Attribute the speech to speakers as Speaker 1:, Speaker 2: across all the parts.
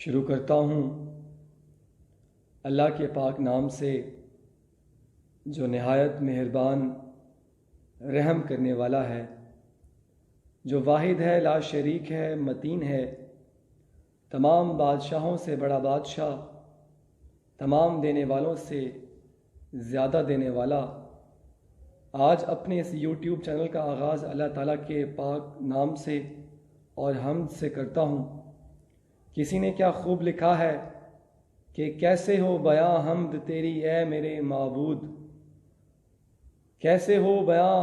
Speaker 1: شروع کرتا ہوں اللہ کے پاک نام سے جو نہایت مہربان رحم کرنے والا ہے، جو واحد ہے، لا شریک ہے، متین ہے، تمام بادشاہوں سے بڑا بادشاہ، تمام دینے والوں سے زیادہ دینے والا۔ آج اپنے اس یوٹیوب چینل کا آغاز اللہ تعالیٰ کے پاک نام سے اور حمد سے کرتا ہوں۔ کسی نے کیا خوب لکھا ہے کہ کیسے ہو بیاں حمد تیری اے میرے معبود، کیسے ہو بیاں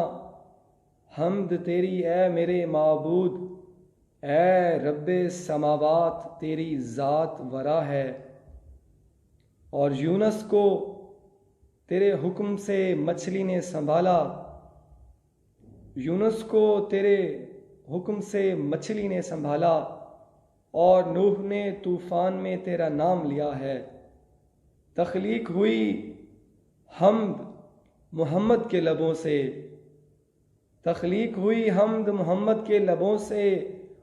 Speaker 1: حمد تیری اے میرے معبود، اے رب سماوات تیری ذات ورا ہے۔ اور یونس کو تیرے حکم سے مچھلی نے سنبھالا، یونس کو تیرے حکم سے مچھلی نے سنبھالا، اور نوح نے طوفان میں تیرا نام لیا ہے۔ تخلیق ہوئی حمد محمد کے لبوں سے، تخلیق ہوئی حمد محمد کے لبوں سے،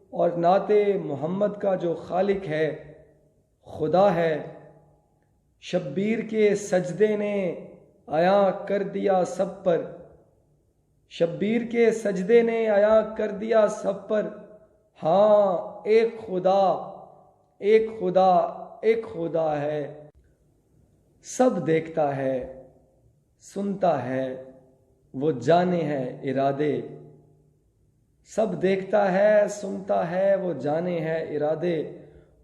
Speaker 1: اور نعت محمد کا جو خالق ہے خدا ہے۔ شبیر کے سجدے نے عیاں کر دیا سب پر، شبیر کے سجدے نے عیاں کر دیا سب پر، ہاں ایک خدا ایک خدا ایک خدا ہے۔ سب دیکھتا ہے سنتا ہے وہ جانے ہے ارادے، سب دیکھتا ہے سنتا ہے وہ جانے ہے ارادے،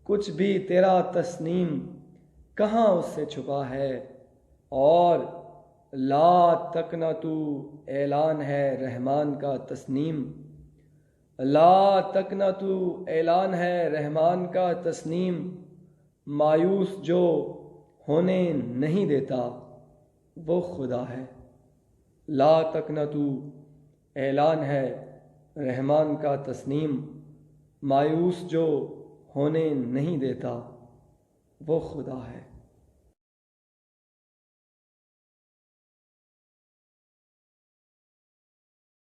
Speaker 1: کچھ بھی تیرا تصنیم کہاں اس سے چھپا ہے۔ اور لا تقنطو اعلان ہے رحمان کا تسنیم، لا تقنطو اعلان ہے رحمان کا تسنیم، مایوس جو ہونے نہیں دیتا وہ خدا ہے۔ لا تقنطو اعلان ہے رحمان کا تسنیم، مایوس جو ہونے نہیں دیتا وہ خدا ہے۔